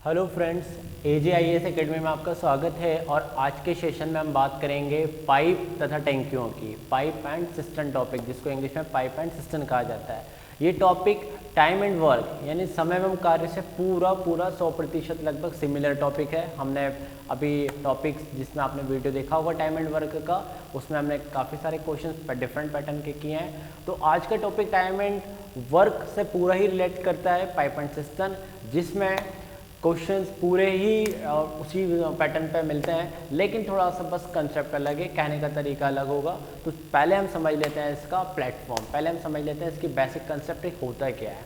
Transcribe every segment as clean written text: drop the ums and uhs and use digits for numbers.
Hello friends, AJIS academy में आपका स्वागत है। और आज के सेशन में हम बात करेंगे पाइप तथा टैंकियों की, पाइप एंड सिस्टम टॉपिक, जिसको इंग्लिश में पाइप एंड सिस्टम कहा जाता है। ये टॉपिक टाइम एंड वर्क यानी समय एवं कार्य से पूरा 100% लगभग सिमिलर टॉपिक है। हमने अभी टॉपिक्स जिसमें आपने वीडियो देखा होगा टाइम एंड वर्क का, उसमें हमने काफ़ी सारे क्वेश्चन डिफरेंट पैटर्न के किए हैं। तो आज का टॉपिक टाइम एंड वर्क से पूरा ही रिलेट करता है, पाइप एंड सिस्टम, जिसमें क्वेश्चंस पूरे ही उसी पैटर्न पे मिलते हैं, लेकिन थोड़ा सा बस कंसेप्ट अलग है, कहने का तरीका अलग होगा। तो पहले हम समझ लेते हैं इसका प्लेटफॉर्म, पहले हम समझ लेते हैं इसकी बेसिक कंसेप्ट होता क्या है।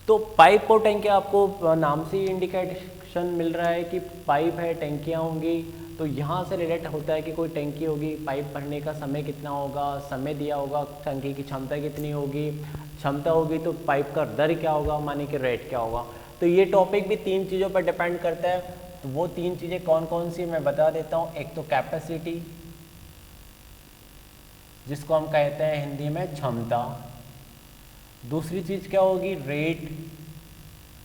तो पाइप और टैंकी, आपको नाम से ही इंडिकेशन मिल रहा है कि पाइप है, टैंकियाँ होंगी। तो यहाँ से रिलेट होता है कि कोई टैंकी होगी, पाइप भरने का समय कितना होगा, समय दिया होगा, टैंकी की क्षमता कितनी होगी, क्षमता होगी तो पाइप का दर क्या होगा, माने कि रेट क्या होगा। तो ये टॉपिक भी 3 चीज़ों पर डिपेंड करता है। तो वो 3 चीज़ें कौन कौन सी मैं बता देता हूँ। एक तो कैपेसिटी, जिसको हम कहते हैं हिंदी में क्षमता। दूसरी चीज़ क्या होगी, रेट,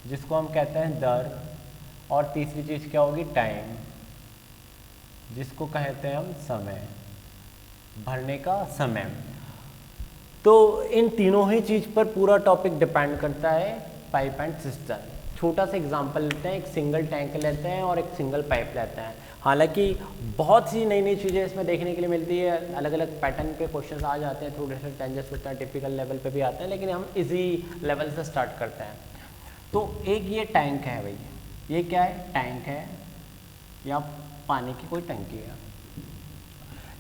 जिसको हम कहते हैं दर। और तीसरी चीज़ क्या होगी, टाइम, जिसको कहते हैं हम समय, भरने का समय। तो इन तीनों ही चीज़ पर पूरा टॉपिक डिपेंड करता है, पाइप एंड सिस्टम। छोटा सा एग्जांपल लेते हैं, एक सिंगल टैंक लेते हैं और एक सिंगल पाइप लेते हैं। हालांकि बहुत सी नई नई चीज़ें इसमें देखने के लिए मिलती है, अलग अलग पैटर्न पे क्वेश्चंस आ जाते हैं, थोड़े से चेंजेस होते हैं, टिपिकल लेवल पे भी आते हैं, लेकिन हम इजी लेवल से स्टार्ट करते हैं। तो एक ये टैंक है भाई, ये क्या है, टैंक है या पानी की कोई टंकी है।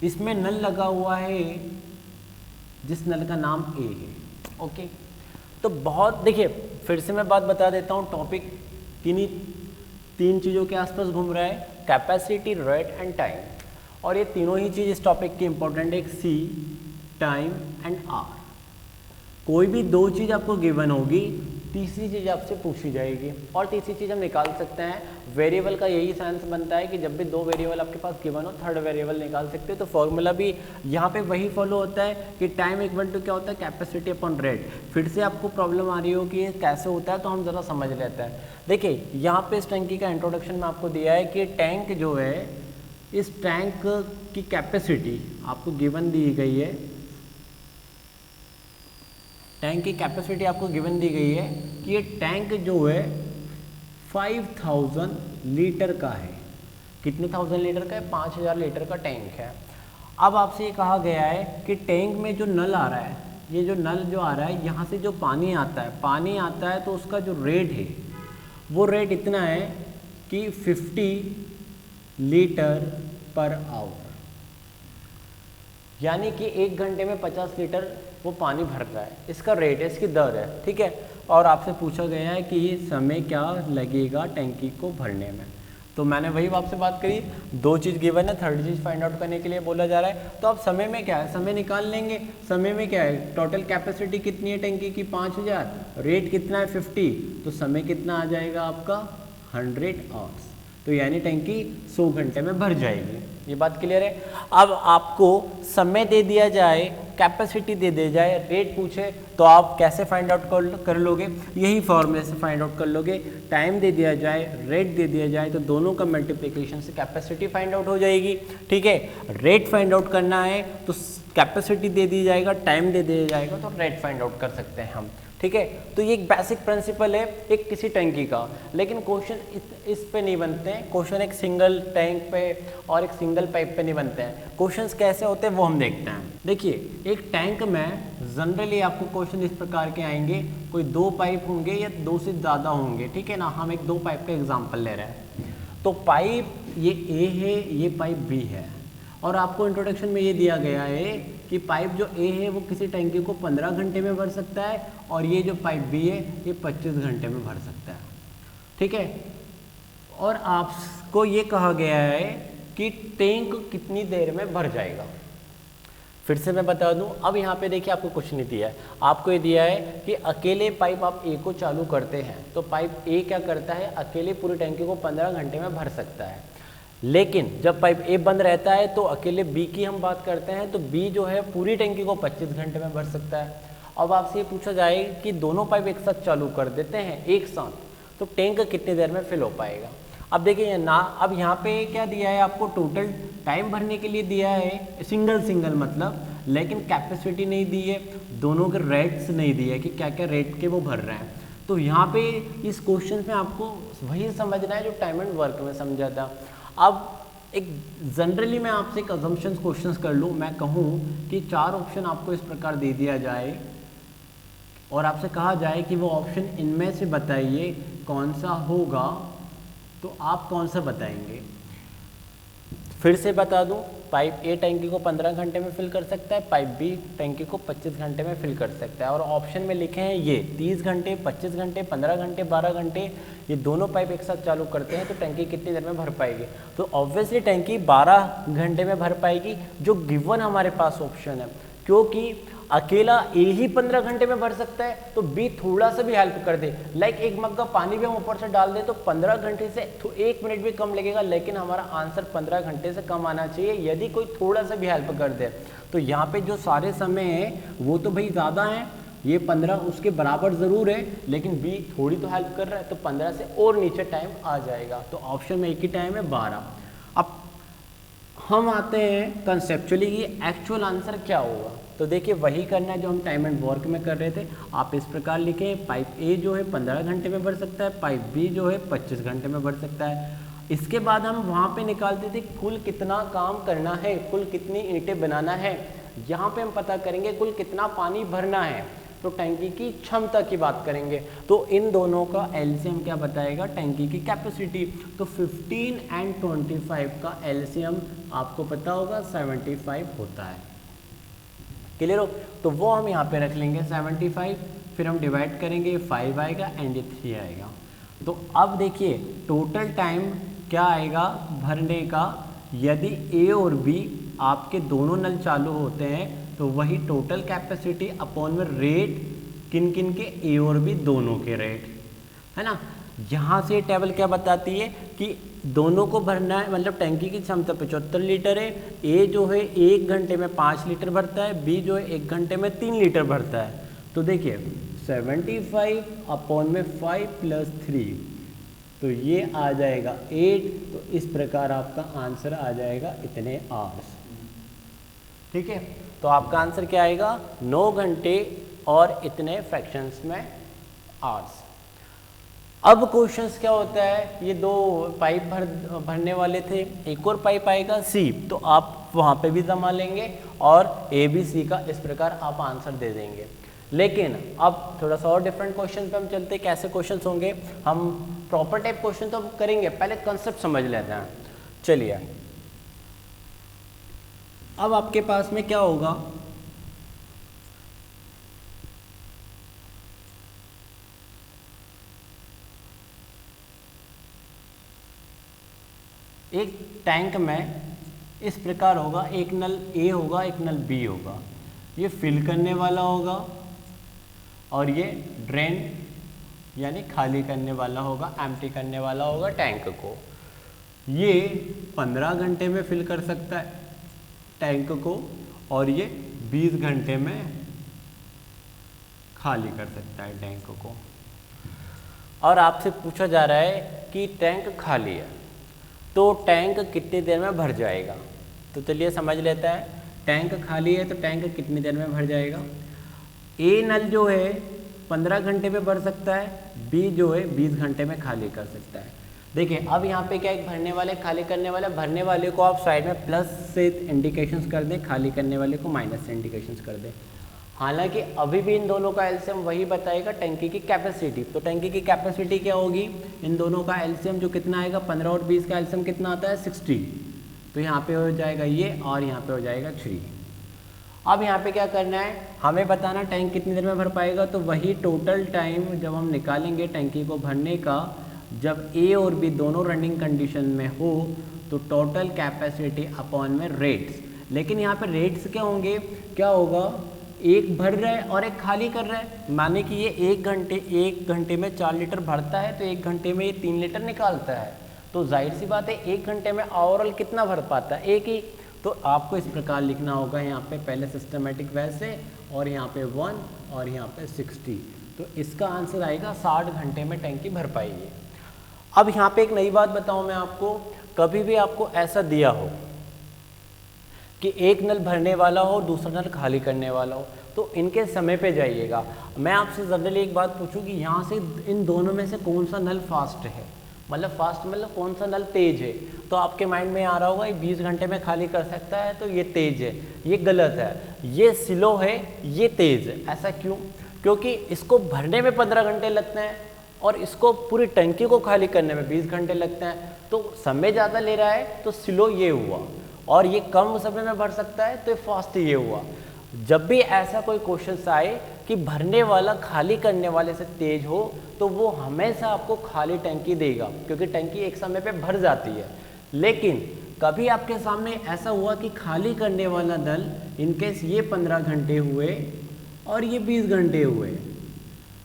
इसमें नल लगा हुआ है, जिस नल का नाम ए है। ओके, तो बहुत देखिए, फिर से मैं बात बता देता हूँ, टॉपिक तीन चीज़ों के आसपास घूम रहा है, कैपेसिटी, रेट एंड टाइम। और ये तीनों ही चीज़ इस टॉपिक की इंपॉर्टेंट है, एक सी, टाइम एंड आर। कोई भी 2 चीज़ आपको गिवन होगी, तीसरी चीज़ आपसे पूछी जाएगी। और तीसरी चीज़ हम निकाल सकते हैं, वेरिएबल का यही सेंस बनता है कि जब भी 2 वेरिएबल आपके पास गिवन हो, थर्ड वेरिएबल निकाल सकते हो। तो फॉर्मूला भी यहाँ पे वही फॉलो होता है कि टाइम इक्वल टू क्या होता है, कैपेसिटी अपॉन रेट। फिर से आपको प्रॉब्लम आ रही हो कि ये कैसे होता है, तो हम ज़रा समझ लेते हैं। देखिए, यहाँ पे इस टैंकी का इंट्रोडक्शन में आपको दिया है कि टैंक जो है, इस टैंक की कैपेसिटी आपको गिवन दी गई है, टैंक की कैपेसिटी आपको गिवन दी गई है कि ये टैंक जो है 5000 लीटर का है। कितने 1000 लीटर का है, 5000 लीटर का टैंक है। अब आपसे ये कहा गया है कि टैंक में जो नल आ रहा है, ये जो नल जो आ रहा है, यहाँ से जो पानी आता है तो उसका जो रेट है, वो रेट इतना है कि 50 लीटर पर आवर, यानी कि 1 घंटे में 50 लीटर वो पानी भर रहा है। इसका रेट है, इसकी दर है, ठीक है। और आपसे पूछा गया है कि ये समय क्या लगेगा टैंकी को भरने में। तो मैंने वही आपसे बात करी, 2 चीज़ गिवन है, थर्ड चीज़ फाइंड आउट करने के लिए बोला जा रहा है। तो आप समय में क्या है, समय निकाल लेंगे। समय में क्या है, टोटल कैपेसिटी कितनी है टैंकी की, 5000, रेट कितना है 50, तो समय कितना आ जाएगा आपका 100 आवर्स। तो यानी टैंकी 100 घंटे में भर जाएगी। ये बात क्लियर है। अब आपको समय दे दिया जाए, कैपेसिटी दे दी जाए, रेट पूछे, तो आप कैसे फाइंड आउट कर लोगे, यही फॉर्मूले से फाइंड आउट कर लोगे। टाइम दे दिया जाए, रेट दे दिया जाए, तो दोनों का मल्टीप्लिकेशन से कैपेसिटी फाइंड आउट हो जाएगी, ठीक है। रेट फाइंड आउट करना है तो कैपेसिटी दे दी जाएगा, टाइम दे दिया जाएगा, तो रेट फाइंड आउट कर सकते हैं हम, ठीक है। तो ये एक बेसिक प्रिंसिपल है एक किसी टैंकी का। लेकिन क्वेश्चन इस पे नहीं बनते हैं, क्वेश्चन एक सिंगल टैंक पे और एक सिंगल पाइप पे नहीं बनते हैं। क्वेश्चंस कैसे होते हैं वो हम देखते हैं। देखिए, एक टैंक में जनरली आपको क्वेश्चन इस प्रकार के आएंगे, कोई 2 पाइप होंगे या 2 से ज़्यादा होंगे, ठीक है ना। हम एक 2 पाइप का एग्जाम्पल ले रहे हैं। तो पाइप ये ए है, ये पाइप बी है, और आपको इंट्रोडक्शन में ये दिया गया है कि पाइप जो ए है वो किसी टैंकी को 15 घंटे में भर सकता है, और ये जो पाइप बी है ये 25 घंटे में भर सकता है, ठीक है। और आपको ये कहा गया है कि टैंक कितनी देर में भर जाएगा। फिर से मैं बता दूं, अब यहाँ पे देखिए आपको कुछ नहीं दिया है, आपको ये दिया है कि अकेले पाइप आप ए को चालू करते हैं तो पाइप ए क्या करता है, अकेले पूरी टैंकी को 15 घंटे में भर सकता है। लेकिन जब पाइप ए बंद रहता है तो अकेले बी की हम बात करते हैं, तो बी जो है पूरी टैंकी को 25 घंटे में भर सकता है। अब आपसे ये पूछा जाए कि दोनों पाइप एक साथ चालू कर देते हैं एक साथ, तो टैंक कितनी देर में फिल हो पाएगा। अब देखिए ना, अब यहाँ पे क्या दिया है आपको, टोटल टाइम भरने के लिए दिया है सिंगल मतलब, लेकिन कैपेसिटी नहीं दी है, दोनों के रेट्स नहीं दिए है कि क्या क्या रेट के वो भर रहे हैं। तो यहाँ पे इस क्वेश्चन में आपको वही समझना है जो टाइम एंड वर्क में समझा था। अब एक जनरली मैं आपसे एक अजम्पशन क्वेश्चंस कर लूँ, मैं कहूँ कि 4 ऑप्शन आपको इस प्रकार दे दिया जाए और आपसे कहा जाए कि वो ऑप्शन इनमें से बताइए कौन सा होगा, तो आप कौन सा बताएंगे। फिर से बता दूं, पाइप ए टैंकी को 15 घंटे में फिल कर सकता है, पाइप बी टैंकी को 25 घंटे में फिल कर सकता है। और ऑप्शन में लिखे हैं ये 30 घंटे, 25 घंटे, 15 घंटे, 12 घंटे, ये दोनों पाइप एक साथ चालू करते हैं तो टैंकी कितनी देर में भर पाएगी। तो ऑब्वियसली टैंकी 12 घंटे में भर पाएगी, जो गिवन हमारे पास ऑप्शन है, क्योंकि अकेला ए ही 15 घंटे में भर सकता है तो बी थोड़ा सा भी हेल्प कर दे, लाइक एक मग का पानी भी हम ऊपर से डाल दे तो 15 घंटे से 1 मिनट भी कम लगेगा, लेकिन हमारा आंसर 15 घंटे से कम आना चाहिए यदि कोई थोड़ा सा भी हेल्प कर दे। तो यहाँ पे जो सारे समय है वो तो भाई ज़्यादा है, ये 15 उसके बराबर ज़रूर है, लेकिन बी थोड़ी तो हेल्प कर रहा है तो 15 से और नीचे टाइम आ जाएगा। तो ऑप्शन में एक ही टाइम है 12। अब हम आते हैं कंसेप्चुअली कि एक्चुअल आंसर क्या होगा। तो देखिए वही करना है जो हम टाइम एंड वर्क में कर रहे थे। आप इस प्रकार लिखें, पाइप ए जो है 15 घंटे में भर सकता है, पाइप बी जो है 25 घंटे में भर सकता है। इसके बाद हम वहाँ पे निकालते थे कुल कितना काम करना है, कुल कितनी ईंटें बनाना है। यहाँ पे हम पता करेंगे कुल कितना पानी भरना है, तो टैंकी की क्षमता की बात करेंगे। तो इन दोनों का एलसीएम क्या बताएगा, टैंकी की कैपेसिटी। तो 15 एंड 25 का एलसीएम आपको पता होगा 75 होता है। क्लियर हो? तो वो हम यहाँ पे रख लेंगे 75, फिर हम डिवाइड करेंगे, 5 आएगा एंड ये 3 आएगा। तो अब देखिए टोटल टाइम क्या आएगा भरने का, यदि ए और बी आपके दोनों नल चालू होते हैं तो वही टोटल कैपेसिटी अपॉन में रेट, किन किन के, ए और बी दोनों के रेट, है ना। यहाँ से टेबल क्या बताती है कि दोनों को भरना है, मतलब टैंकी की क्षमता 75 लीटर है, ए जो है 1 घंटे में 5 लीटर भरता है, बी जो है 1 घंटे में 3 लीटर भरता है। तो देखिए 75 अपॉन में 5 + 3, तो ये आ जाएगा 8। तो इस प्रकार आपका आंसर आ जाएगा इतने आवर्स। ठीक है, तो आपका आंसर क्या आएगा, 9 घंटे और इतने फ्रैक्शंस में आवर्स। अब क्वेश्चंस क्या होता है, ये 2 पाइप भरने वाले थे, एक और पाइप आएगा सी, तो आप वहाँ पे भी जमा लेंगे और ए बी सी का इस प्रकार आप आंसर दे देंगे। लेकिन अब थोड़ा सा और डिफरेंट क्वेश्चन पे हम चलते हैं। कैसे क्वेश्चंस होंगे, हम प्रॉपर टाइप क्वेश्चन तो करेंगे, पहले कंसेप्ट समझ लेते हैं। चलिए अब आपके पास में क्या होगा, एक टैंक में इस प्रकार होगा, एक नल ए होगा, एक नल बी होगा, ये फिल करने वाला होगा और ये ड्रेन यानी खाली करने वाला होगा, एम्प्टी करने वाला होगा टैंक को। ये 15 घंटे में फिल कर सकता है टैंक को और ये 20 घंटे में खाली कर सकता है टैंक को। और आपसे पूछा जा रहा है कि टैंक खाली है तो टैंक कितनी देर में भर जाएगा। तो चलिए समझ लेते हैं, टैंक खाली है तो टैंक कितनी देर में भर जाएगा। ए नल जो है 15 घंटे में भर सकता है, बी जो है 20 घंटे में खाली कर सकता है। देखिए अब यहाँ पे क्या, एक भरने वाले खाली करने वाला, भरने वाले को आप साइड में प्लस से इंडिकेशंस कर दें, खाली करने वाले को माइनस से इंडिकेशंस कर दें। हालांकि अभी भी इन दोनों का एलसीएम वही बताएगा, टैंकी की कैपेसिटी। तो टैंकी की कैपेसिटी क्या होगी, इन दोनों का एलसीएम जो कितना आएगा, 15 और 20 का एलसीएम कितना आता है 60। तो यहाँ पे हो जाएगा ये और यहाँ पे हो जाएगा 3। अब यहाँ पे क्या करना है, हमें बताना टैंक कितनी देर में भर पाएगा। तो वही टोटल टाइम जब हम निकालेंगे टैंकी को भरने का, जब ए और बी दोनों रनिंग कंडीशन में हो तो टोटल कैपेसिटी अपॉन में रेट्स। लेकिन यहाँ पे रेट्स क्या होंगे, क्या होगा, एक भर रहा है और एक खाली कर रहा है, माने कि ये 1 घंटे में 4 लीटर भरता है तो 1 घंटे में ये 3 लीटर निकालता है। तो जाहिर सी बात है 1 घंटे में ओवरऑल कितना भर पाता है, एक ही। तो आपको इस प्रकार लिखना होगा यहाँ पे पहले सिस्टमेटिक वे से, और यहाँ पे 1 और यहाँ पे 60। तो तो इसका आंसर आएगा 60 घंटे में टैंकी भर पाएगी। अब यहाँ पे एक नई बात बताऊँ मैं आपको, कभी भी आपको ऐसा दिया हो कि एक नल भरने वाला हो दूसरा नल खाली करने वाला हो, तो इनके समय पे जाइएगा। मैं आपसे जनरली एक बात पूछूं कि यहाँ से इन दोनों में से कौन सा नल फास्ट है, मतलब फास्ट मतलब कौन सा नल तेज है, तो आपके माइंड में आ रहा होगा ये 20 घंटे में खाली कर सकता है तो ये तेज है। ये गलत है, ये स्लो है, ये तेज है। ऐसा क्यों? क्योंकि इसको भरने में 15 घंटे लगते हैं और इसको पूरी टंकी को खाली करने में 20 घंटे लगते हैं, तो समय ज़्यादा ले रहा है तो स्लो ये हुआ, और ये कम समय में भर सकता है तो फास्ट ये हुआ। जब भी ऐसा कोई क्वेश्चन आए कि भरने वाला खाली करने वाले से तेज हो, तो वो हमेशा आपको खाली टंकी देगा, क्योंकि टंकी एक समय पे भर जाती है। लेकिन कभी आपके सामने ऐसा हुआ कि खाली करने वाला नल इनकेस ये 15 घंटे हुए और ये 20 घंटे हुए,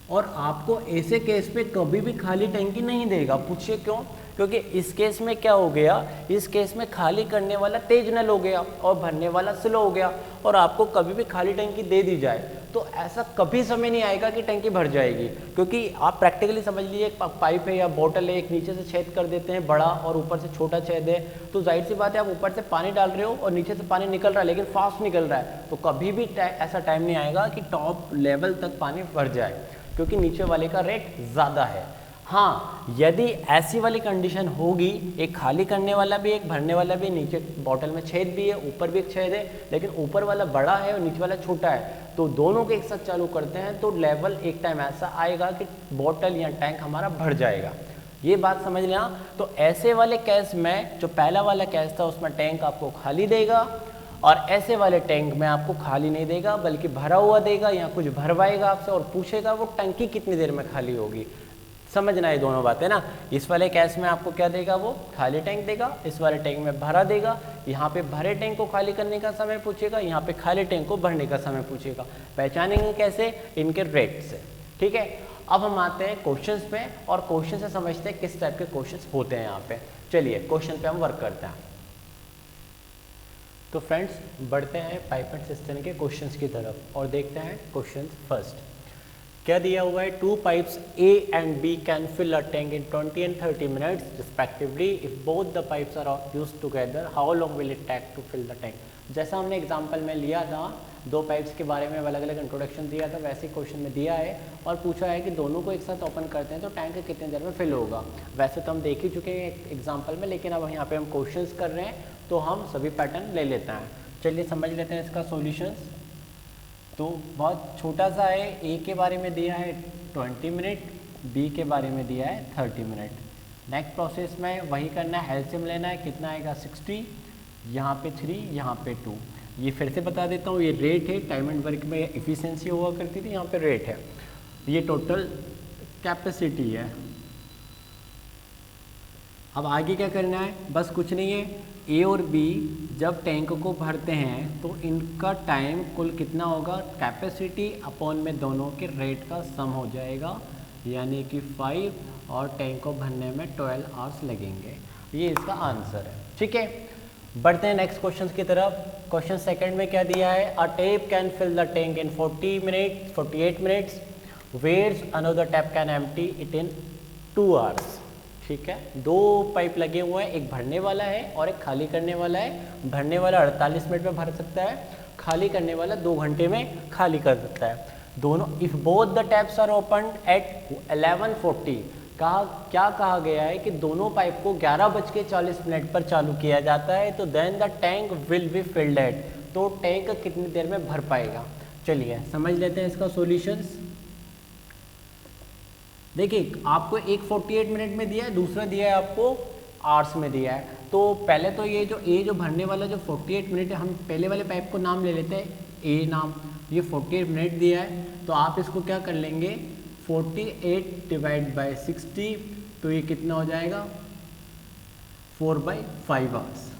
और आपको ऐसे केस पे कभी भी खाली टंकी नहीं देगा। पूछिए क्यों? क्योंकि इस केस में क्या हो गया, इस केस में खाली करने वाला तेज नल हो गया और भरने वाला स्लो हो गया, और आपको कभी भी खाली टंकी दे दी जाए तो ऐसा कभी समय नहीं आएगा कि टंकी भर जाएगी। क्योंकि आप प्रैक्टिकली समझ लीजिए, एक पाइप है या बॉटल है, एक नीचे से छेद कर देते हैं बड़ा और ऊपर से छोटा छेद है, तो जाहिर सी बात है आप ऊपर से पानी डाल रहे हो और नीचे से पानी निकल रहा है, लेकिन फास्ट निकल रहा है, तो कभी भी ऐसा टाइम नहीं आएगा कि टॉप लेवल तक पानी भर जाए, क्योंकि नीचे वाले का रेट ज़्यादा है। हाँ, यदि ऐसी वाली कंडीशन होगी, एक खाली करने वाला भी एक भरने वाला भी, नीचे बॉटल में छेद भी है ऊपर भी एक छेद है, लेकिन ऊपर वाला बड़ा है और नीचे वाला छोटा है, तो दोनों के एक साथ चालू करते हैं तो लेवल एक टाइम ऐसा आएगा कि बॉटल या टैंक हमारा भर जाएगा। ये बात समझ लेना। तो ऐसे वाले केस में, जो पहला वाला केस था उसमें टैंक आपको खाली देगा, और ऐसे वाले टैंक में आपको खाली नहीं देगा बल्कि भरा हुआ देगा, या कुछ भरवाएगा आपसे और पूछेगा वो टंकी कितनी देर में खाली होगी। समझना ये दोनों बातें ना। इस वाले केस में आपको क्या देगा, वो खाली टैंक देगा, इस वाले टैंक में भरा देगा। यहाँ पे भरे टैंक को खाली करने का समय पूछेगा, यहाँ पे खाली टैंक को भरने का समय पूछेगा। पहचानेंगे कैसे? इनके रेट से। ठीक है, अब हम आते हैं क्वेश्चंस पे, और क्वेश्चन से समझते हैं किस टाइप के क्वेश्चंस होते हैं यहाँ पे। चलिए क्वेश्चन पे हम वर्क करते हैं। तो फ्रेंड्स बढ़ते हैं पाइप एंड सिस्टम के क्वेश्चंस की तरफ और देखते हैं क्वेश्चन फर्स्ट। क्या दिया हुआ है? 2 pipes A and B can fill a tank in 20 and 30 minutes respectively. If both the pipes are used together, how long will it take to fill the tank? जैसा हमने एग्जांपल में लिया था, 2 pipes के बारे में अलग अलग इंट्रोडक्शन दिया था, वैसे क्वेश्चन में दिया है और पूछा है कि दोनों को एक साथ ओपन करते हैं तो टैंक कितनी देर में फिल होगा। वैसे तो हम देख ही चुके हैं एग्जाम्पल में, लेकिन अब यहाँ पे हम क्वेश्चंस कर रहे हैं तो हम सभी पैटर्न ले लेते हैं। चलिए समझ लेते हैं इसका सॉल्यूशंस। तो बहुत छोटा सा है, ए के बारे में दिया है 20 मिनट, बी के बारे में दिया है 30 मिनट। नेक्स्ट प्रोसेस में वही करना है, एलसीएम लेना है, कितना आएगा 60, यहाँ पे 3, यहाँ पे 2। ये फिर से बता देता हूँ, ये रेट है, टाइम एंड वर्क में एफिशिएंसी हुआ करती थी, यहाँ पे रेट है, ये टोटल कैपेसिटी है। अब आगे क्या करना है? बस कुछ नहीं है, ए और बी जब टैंक को भरते हैं तो इनका टाइम कुल कितना होगा, कैपेसिटी अपॉन में दोनों के रेट का सम हो जाएगा, यानी कि 5, और टैंक को भरने में 12 आवर्स लगेंगे। ये इसका आंसर है। ठीक है, बढ़ते हैं नेक्स्ट क्वेश्चन की तरफ। क्वेश्चन सेकंड में क्या दिया है? A tap can fill the tank in 48 minutes, whereas another tap can empty it in 2 hours. ठीक है, 2 पाइप लगे हुए हैं, एक भरने वाला है और एक खाली करने वाला है। भरने वाला 48 मिनट में भर सकता है, खाली करने वाला 2 घंटे में खाली कर सकता है। दोनों, if both the taps are open at 11:40, क्या कहा गया है कि दोनों पाइप को 11:40 पर चालू किया जाता है, तो then the tank will be filled at, तो टैंक कितनी देर में भर पाएगा। चलिए समझ लेते हैं इसका सॉल्यूशंस। देखिए आपको एक 48 मिनट में दिया है, दूसरा दिया है आपको आवर्स में दिया है। तो पहले तो ये जो भरने वाला जो 48 मिनट है, हम पहले वाले पाइप को नाम ले लेते हैं, ए नाम, ये 48 मिनट दिया है, तो आप इसको क्या कर लेंगे, 48 डिवाइड बाई 60, तो ये कितना हो जाएगा 4/5 आवर्स।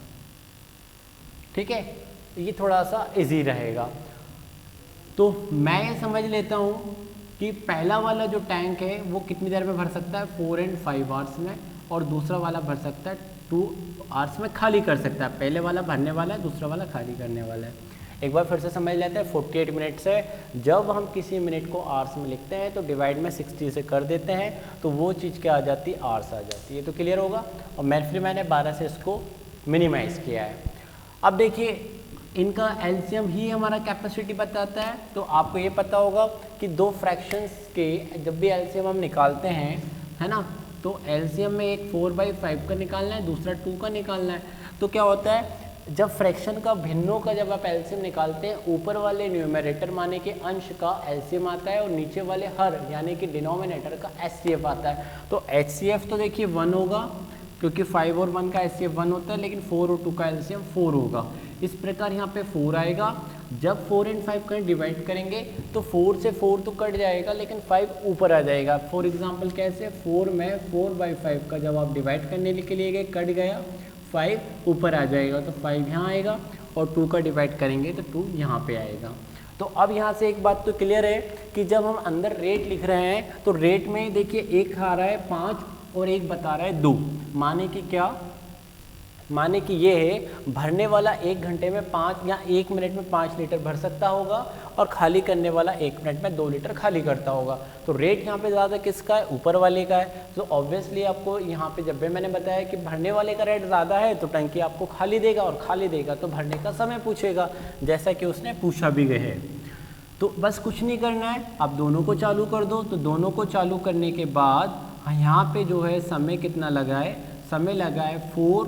ठीक है, ये थोड़ा सा इजी रहेगा। तो मैं ये समझ लेता हूँ कि पहला वाला जो टैंक है वो कितनी देर में भर सकता है, 4 और 5 आवर्स में, और दूसरा वाला भर सकता है 2 आवर्स में खाली कर सकता है। पहले वाला भरने वाला है, दूसरा वाला खाली करने वाला है। एक बार फिर से समझ लेते हैं। 48 मिनट्स है, जब हम किसी मिनट को आवर्स में लिखते हैं तो डिवाइड में 60 से कर देते हैं तो वो चीज़ क्या आ जाती है, आवर्स आ जाती है। तो क्लियर होगा। और मैंने 12 से इसको मिनिमाइज़ किया है। अब देखिए इनका एलसीएम ही हमारा कैपेसिटी बताता है। तो आपको ये पता होगा कि दो फ्रैक्शंस के जब भी एलसीएम हम निकालते हैं, है ना, तो एलसीएम में एक 4/5 का निकालना है, दूसरा 2 का निकालना है। तो क्या होता है, जब फ्रैक्शन का भिन्नों का जब आप एलसीएम निकालते हैं, ऊपर वाले न्यूमरेटर माने कि अंश का एलसीएम आता है और नीचे वाले हर यानी कि डिनोमिनेटर का एचसीएफ आता है। तो एचसीएफ तो देखिए 1 होगा क्योंकि 5 और 1 का एचसीएफ 1 होता है, लेकिन 4 और 2 का एलसीएम 4 होगा। इस प्रकार यहाँ पे 4 आएगा। जब 4 और 5 का डिवाइड करेंगे तो 4 से 4 तो कट जाएगा लेकिन 5 ऊपर आ जाएगा। फॉर एग्जांपल कैसे, 4 में 4/5 का जब आप डिवाइड करने के लिए गए कट गया, 5 ऊपर आ जाएगा तो 5 यहाँ आएगा और 2 का डिवाइड करेंगे तो 2 यहाँ पे आएगा। तो अब यहाँ से एक बात तो क्लियर है कि जब हम अंदर रेट लिख रहे हैं तो रेट में देखिए एक आ रहा है 5 और एक बता रहा है 2, माने कि क्या, माने कि ये है भरने वाला 1 घंटे में 5 या 1 मिनट में 5 लीटर भर सकता होगा और खाली करने वाला 1 मिनट में 2 लीटर खाली करता होगा। तो रेट यहाँ पे ज़्यादा किसका है, ऊपर वाले का है। तो ऑब्वियसली आपको यहाँ पे जब भी मैंने बताया कि भरने वाले का रेट ज़्यादा है तो टंकी आपको खाली देगा, और खाली देगा तो भरने का समय पूछेगा, जैसा कि उसने पूछा भी गया है। तो बस कुछ नहीं करना है, आप दोनों को चालू कर दो। तो दोनों को चालू करने के बाद यहाँ पे जो है समय कितना लगा है, समय लगा है 4,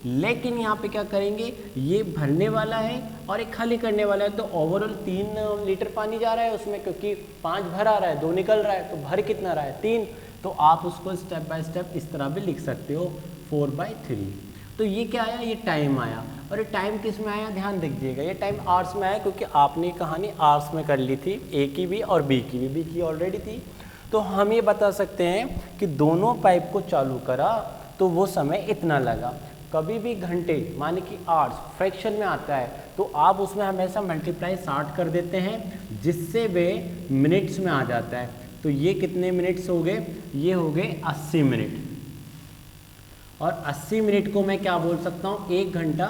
लेकिन यहाँ पे क्या करेंगे, ये भरने वाला है और एक खाली करने वाला है। तो ओवरऑल 3 लीटर पानी जा रहा है उसमें, क्योंकि 5 भर आ रहा है 2 निकल रहा है, तो भर कितना रहा है 3। तो आप उसको स्टेप बाय स्टेप इस तरह भी लिख सकते हो 4/3। तो ये क्या आया, ये टाइम आया। और ये टाइम किस में आया, ध्यान दीजिएगा, ये टाइम आवर्स में आया क्योंकि आपने कहानी आवर्स में कर ली थी, ए की भी और बी की भी, बी की ऑलरेडी थी। तो हम ये बता सकते हैं कि दोनों पाइप को चालू करा तो वो समय इतना लगा। कभी भी घंटे माने कि आवर्स फ्रैक्शन में आता है तो आप उसमें हमेशा मल्टीप्लाई 60 कर देते हैं, जिससे वे मिनट्स में आ जाता है। तो ये कितने मिनट्स हो गए, ये हो गए 80 मिनट। और 80 मिनट को मैं क्या बोल सकता हूँ, 1 घंटा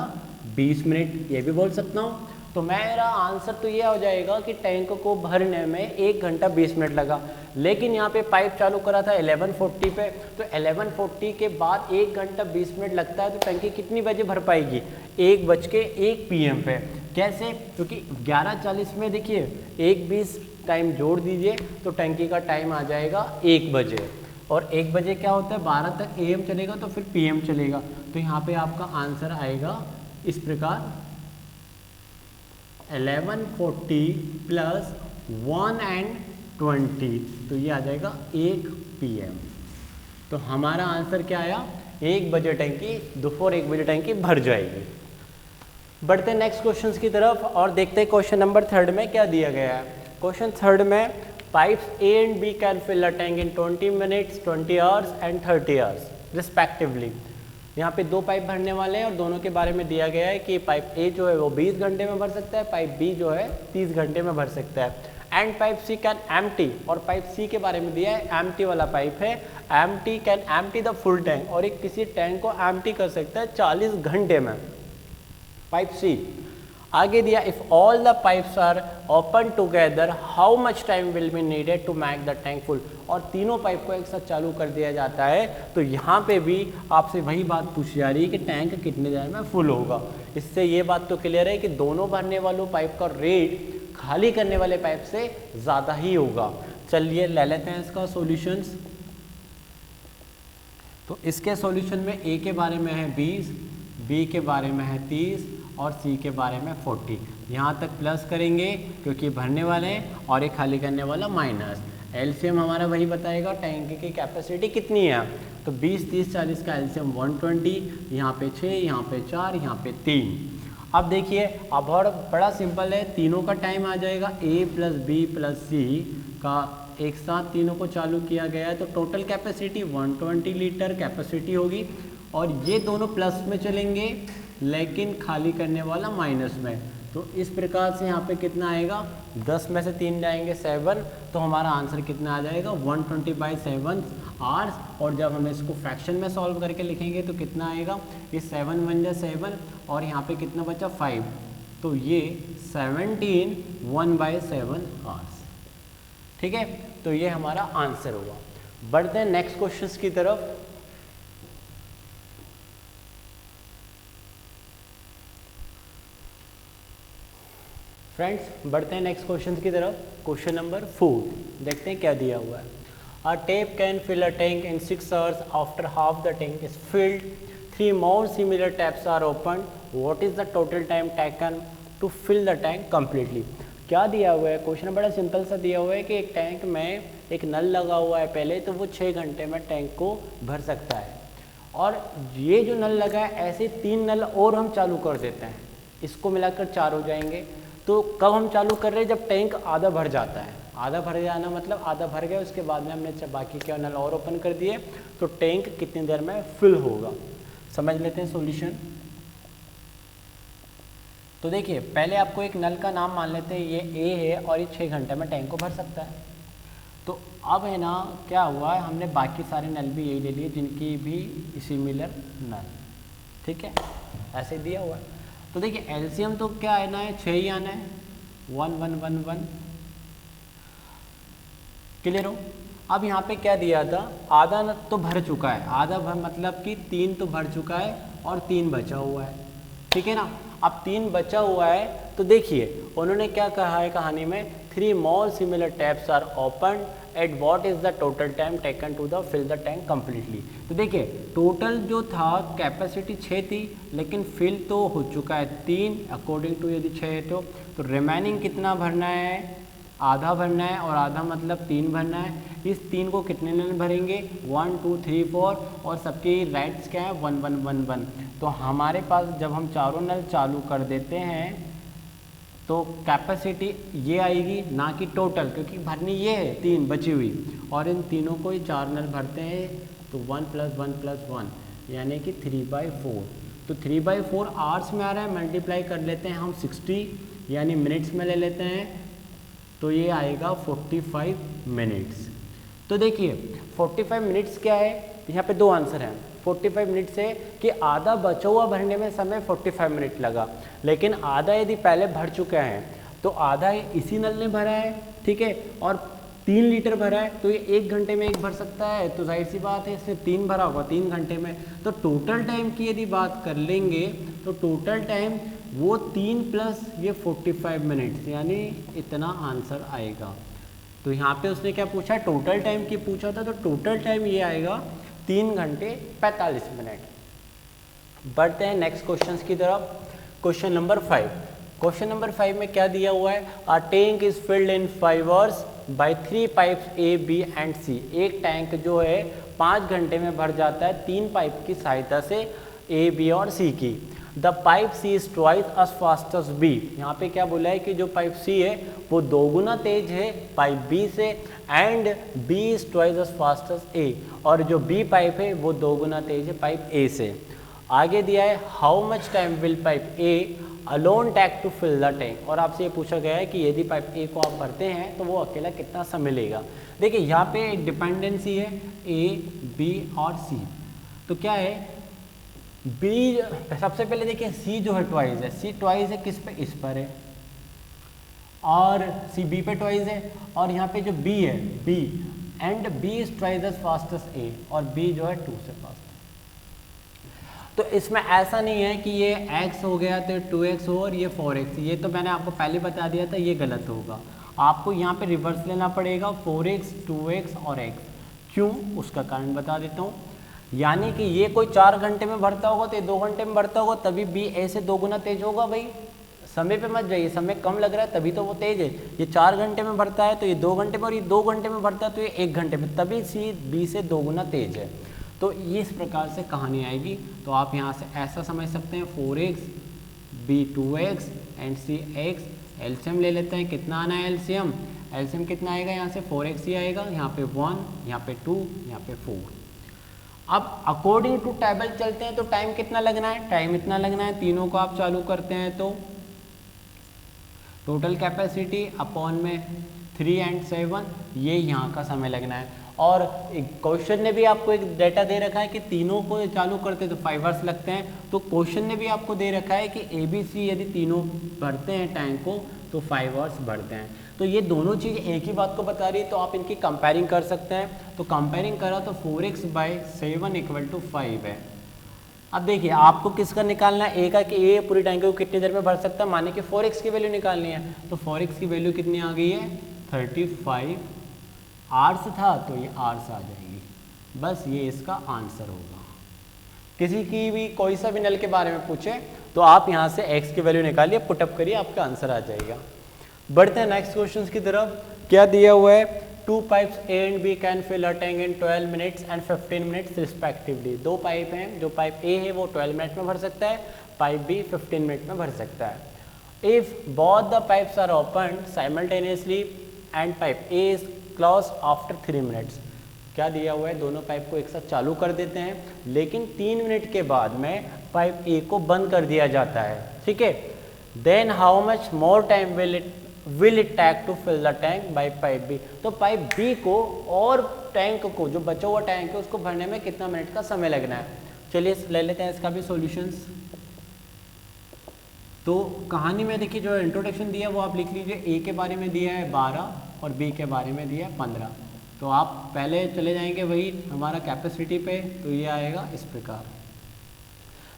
20 मिनट, ये भी बोल सकता हूँ। तो मेरा आंसर तो ये हो जाएगा कि टैंक को भरने में 1 घंटा 20 मिनट लगा। लेकिन यहाँ पे पाइप चालू करा था 11:40 पे, तो 11:40 के बाद 1 घंटा 20 मिनट लगता है, तो टंकी कितनी बजे भर पाएगी, 1:01 PM पे। कैसे, क्योंकि 11:40 में देखिए 1:20 टाइम जोड़ दीजिए तो टंकी का टाइम आ जाएगा 1 बजे। और 1 बजे क्या होता है, 12 तक AM चलेगा तो फिर PM चलेगा। तो यहाँ पे आपका आंसर आएगा इस प्रकार 11:40 + 1:20, तो ये आ जाएगा 1 PM। तो हमारा आंसर क्या आया, 1 बजे टंकी, दोपहर 1 बजे टंकी भर जाएगी। बढ़ते नेक्स्ट क्वेश्चंस की तरफ और देखते हैं क्वेश्चन नंबर 3 में क्या दिया गया है। क्वेश्चन 3 में pipes A and B can fill a tank in 20 minutes, 20 hours and 30 hours respectively। यहाँ पे 2 पाइप भरने वाले हैं और दोनों के बारे में दिया गया है कि पाइप A जो है वो 20 घंटे में भर सकता है, पाइप B जो है 30 घंटे में भर सकता है। And pipe C can empty, और पाइप C के बारे में दिया है एम्प्टी वाला पाइप है, empty can empty the full tank, और एक किसी टैंक को एम्प्टी कर सकता है 40 घंटे में, पाइप C। आगे दिया if all the pipes are open together how much time will be needed to make the tank full, और तीनों पाइप को एक साथ चालू कर दिया जाता है। तो यहाँ पे भी आपसे वही बात पूछी जा रही है कि टैंक कितने देर में फुल होगा। इससे ये बात तो क्लियर है कि दोनों भरने वालों पाइप का रेट खाली करने वाले पाइप से ज़्यादा ही होगा। चलिए ले लेते हैं इसका सॉल्यूशंस। तो इसके सॉल्यूशन में A के बारे में है 20, B के बारे में है 30 और C के बारे में 40। यहाँ तक प्लस करेंगे क्योंकि भरने वाले हैं और एक खाली करने वाला माइनस। एलसीएम हमारा वही बताएगा टैंक की कैपेसिटी कितनी है। तो 20, 30, 40 का एलसीएम 120, यहाँ पे 6, यहाँ पे 4, यहाँ पे 3। अब देखिए अब और बड़ा सिंपल है, तीनों का टाइम आ जाएगा A + B + C का एक साथ तीनों को चालू किया गया है। तो टोटल कैपेसिटी 120 लीटर कैपेसिटी होगी, और ये दोनों प्लस में चलेंगे लेकिन खाली करने वाला माइनस में। तो इस प्रकार से यहाँ पे कितना आएगा, 10 में से 3 जाएंगे 7, तो हमारा आंसर कितना आ जाएगा 120/7 आवर्स। और जब हम इसको फ्रैक्शन में सॉल्व करके लिखेंगे तो कितना आएगा, ये 7 × 1 = 7 और यहाँ पे कितना बचा 5, तो ये 17 1/7 आवर्स। ठीक है, तो ये हमारा आंसर हुआ। बढ़ते हैं नेक्स्ट क्वेश्चन की तरफ। फ्रेंड्स बढ़ते हैं नेक्स्ट क्वेश्चन की तरफ। क्वेश्चन नंबर 4 देखते हैं क्या दिया हुआ है। A tap can fill a tank in 6 hours. After half the tank is filled 3 more similar taps are opened. What is the total time taken to fill the tank completely? क्या दिया हुआ है क्वेश्चन, बड़ा simple सा दिया हुआ है कि एक टैंक में एक नल लगा हुआ है पहले, तो वो 6 घंटे में टैंक को भर सकता है। और ये जो नल लगा है ऐसे 3 नल और हम चालू कर देते हैं, इसको मिलाकर 4 हो जाएंगे। तो कब हम चालू कर रहे हैं, जब टैंक आधा भर जाता है। आधा भर जाना मतलब आधा भर गया, उसके बाद में हमने बाकी के नल और ओपन कर दिए, तो टैंक कितनी देर में फिल होगा। समझ लेते हैं सॉल्यूशन। तो देखिए पहले आपको एक नल का नाम मान लेते हैं, ये ए है और ये 6 घंटे में टैंक को भर सकता है। तो अब है ना क्या हुआ है, हमने बाकी सारे नल भी यही ले लिए जिनकी भी सिमिलर नल। ठीक है, ऐसे दिया हुआ है। तो देखिए एलसीएम तो क्या आना है, 6 ही आना है, 1 1 1 1। क्लियर हो। अब यहाँ पे क्या दिया था, आधा तो भर चुका है, आधा भर मतलब कि 3 तो भर चुका है और 3 बचा हुआ है। ठीक है ना। अब 3 बचा हुआ है तो देखिए उन्होंने क्या कहा है कहानी में, 3 more similar taps are opened at what is the total time taken to the fill the tank completely। तो देखिए टोटल जो था कैपेसिटी 6 थी, लेकिन फिल तो हो चुका है 3 अकॉर्डिंग टू, यदि 6 है तो रिमेनिंग कितना भरना है, आधा भरना है, और आधा मतलब 3 भरना है। इस 3 को कितने नल भरेंगे, 1 2 3 4, और सबके राइट्स क्या है 1 1 1 1। तो हमारे पास जब हम चारों नल चालू कर देते हैं तो कैपेसिटी ये आएगी, ना कि टोटल, क्योंकि भरनी ये है 3 बची हुई, और इन तीनों को ही 4 नल भरते हैं तो 1 + 1 + 1 यानी कि 3/4। तो 3/4 आवर्स में आ रहा है, मल्टीप्लाई कर लेते हैं हम 60 यानी मिनट्स में ले लेते हैं, तो ये आएगा 45 मिनट्स। तो देखिए 45 मिनट्स क्या है, यहाँ पे 2 आंसर हैं। 45 मिनट से कि आधा बचा हुआ भरने में समय 45 मिनट लगा, लेकिन आधा यदि पहले भर चुका है तो आधा इसी नल ने भरा है। ठीक है, और 3 लीटर भरा है तो ये 1 घंटे में 1 भर सकता है, तो जाहिर सी बात है इसने 3 भरा होगा 3 घंटे में। तो टोटल टाइम की यदि बात कर लेंगे तो टोटल टाइम वो 3 + ये 45 मिनट्स यानी इतना आंसर आएगा। तो यहाँ पे उसने क्या पूछा, टोटल टाइम की पूछा था, तो टोटल टाइम ये आएगा 3 घंटे 45 मिनट। बढ़ते हैं नेक्स्ट क्वेश्चन की तरफ। Question number 5। क्वेश्चन नंबर 5 में क्या दिया हुआ है, a tank is filled in 5 hours bye 3 pipes A, B and C। एक टैंक जो है 5 घंटे में भर जाता है 3 पाइप की सहायता से, A, B और C की। The pipe C is twice as fast as B। यहाँ पे क्या बोला है कि जो पाइप C है वो 2 गुना तेज है पाइप B से, and B is twice as fast as A, और जो B पाइप है वो 2 गुना तेज है पाइप A से। आगे दिया है how much time will pipe A alone take to fill the tank, और आपसे ये पूछा गया है कि यदि पाइप A को आप भरते हैं तो वो अकेला कितना समय लेगा। देखिए यहाँ पे एक डिपेंडेंसी है A, B और C। तो क्या है, B सबसे पहले देखिए C जो है ट्वाइस है, C ट्वाइस है किस पे, इस पर है, और C B पे ट्वाइस है, और यहाँ पे जो B है B and B is twice as fast as A, और B जो है 2 से फास्ट। तो इसमें ऐसा नहीं है कि ये x हो गया तो 2x हो और ये 4x, ये तो मैंने आपको पहले बता दिया था, ये गलत होगा। आपको यहाँ पे रिवर्स लेना पड़ेगा, 4x 2x और x। क्यों, उसका कारण बता देता हूँ। यानी कि ये कोई 4 घंटे में भरता होगा तो ये 2 घंटे में भरता होगा, तभी B A से 2 गुना तेज होगा। भाई समय पे मत जाइए, समय कम लग रहा है तभी तो वो तेज है। ये 4 घंटे में भरता है तो ये 2 घंटे में, और ये 2 घंटे में भरता है तो ये 1 घंटे में, तभी C B से 2 गुना तेज है। तो ये इस प्रकार से कहानी आएगी। तो आप यहाँ से ऐसा समझ सकते हैं 4x B 2x and C x। LCM ले लेते हैं, कितना आना है एलसीएम, एलसीएम कितना आएगा, यहाँ से 4x ही आएगा, यहाँ पे 1, यहाँ पे 2, यहाँ पे 4। अब अकॉर्डिंग टू टेबल चलते हैं तो टाइम कितना लगना है, टाइम इतना लगना है। तीनों को आप चालू करते हैं तो टोटल कैपेसिटी अपॉन में 3 एंड 7, ये यहाँ का समय लगना है। और क्वेश्चन ने भी आपको एक डेटा दे रखा है कि तीनों को चालू करते तो 5 आवर्स लगते हैं, तो क्वेश्चन ने भी आपको दे रखा है कि ABC यदि तीनों भरते हैं टैंक को तो 5 आवर्स भरते हैं। तो ये दोनों चीज़ एक ही बात को बता रही है, तो आप इनकी कंपेयरिंग कर सकते हैं। तो कंपेयरिंग करा तो 4x/7 = 5 है। अब देखिए आपको किसका निकालना है, ए का, कि ए पूरी टैंक को कितनी देर में भर सकता है, माने कि 4x की वैल्यू निकालनी है। तो 4x की वैल्यू कितनी आ गई है, 35 आवर्स था, तो ये आवर्स आ जाएगी। बस ये इसका आंसर होगा। किसी की भी कोई सा भी नल के बारे में पूछे तो आप यहाँ से x की वैल्यू निकालिए, पुटअप करिए, आपका आंसर आ जाएगा। बढ़ते हैं नेक्स्ट क्वेश्चन की तरफ। क्या दिया हुआ है, 2 pipes A and B can fill a tank in 12 minutes and 15 minutes respectively। 2 pipe हैं, जो पाइप A है वो 12 मिनट में भर सकता है, पाइप B 15 मिनट में भर सकता है। If both the pipes are opened simultaneously and pipe A is closed after 3 minutes। क्या दिया हुआ है, दोनों पाइप को एक साथ चालू कर देते हैं, लेकिन 3 मिनट के बाद में पाइप A को बंद कर दिया जाता है, ठीक है। Then how much more time will it take to fill the tank by pipe B। तो पाइप B को और टैंक को, जो बचा हुआ टैंक है, उसको भरने में कितना मिनट का समय लगना है। चलिए ले लेते हैं इसका भी सॉल्यूशंस। तो कहानी में देखिए जो इंट्रोडक्शन दिया है वो आप लिख लीजिए। ए के बारे में दिया है 12 और बी के बारे में दिया है 15। तो आप पहले चले जाएंगे वही हमारा कैपेसिटी पे, तो ये आएगा इस प्रकार।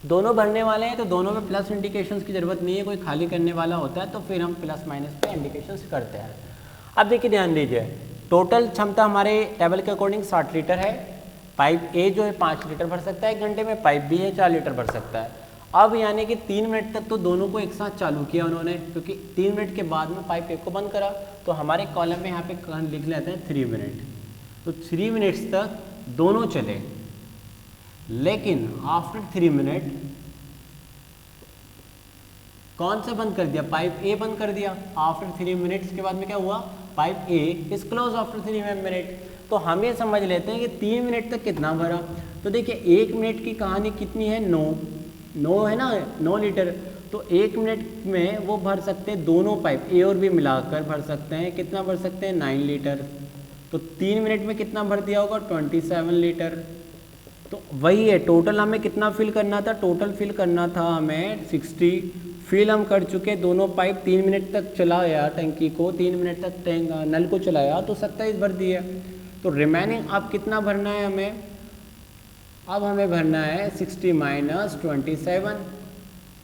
दोनों भरने वाले हैं तो दोनों में प्लस इंडिकेशंस की ज़रूरत नहीं है, कोई खाली करने वाला होता है तो फिर हम प्लस माइनस पे इंडिकेशंस करते हैं। अब देखिए ध्यान दीजिए, टोटल क्षमता हमारे टेबल के अकॉर्डिंग 60 लीटर है। पाइप ए जो है 5 लीटर भर सकता है 1 घंटे में, पाइप बी है 4 लीटर भर सकता है। अब यानी कि 3 मिनट तक तो दोनों को एक साथ चालू किया उन्होंने, क्योंकि 3 मिनट के बाद में पाइप एक को बंद करा, तो हमारे कॉलम में यहाँ पे लिख लेते हैं 3 मिनट। तो 3 मिनट्स तक दोनों चले, लेकिन आफ्टर 3 मिनट कौन सा बंद कर दिया, पाइप ए बंद कर दिया। आफ्टर 3 मिनट्स के बाद में क्या हुआ, pipe A is close after 3 minute. तो हम ये समझ लेते हैं कि 3 मिनट तक कितना भरा। तो देखिए 1 मिनट की कहानी कितनी है, 9 है ना, 9 लीटर। तो 1 मिनट में वो भर सकते हैं, दोनों पाइप ए और बी मिलाकर भर सकते हैं, कितना भर सकते हैं, 9 लीटर। तो 3 मिनट में कितना भर दिया होगा, 27 लीटर। तो वही है, टोटल हमें कितना फिल करना था, टोटल फिल करना था हमें 60। फिल हम कर चुके, दोनों पाइप 3 मिनट तक चलाया टंकी को, 3 मिनट तक टैंक नल को चलाया, तो 27 भर दिया। तो रिमेनिंग अब कितना भरना है हमें, अब हमें भरना है 60 माइनस 27,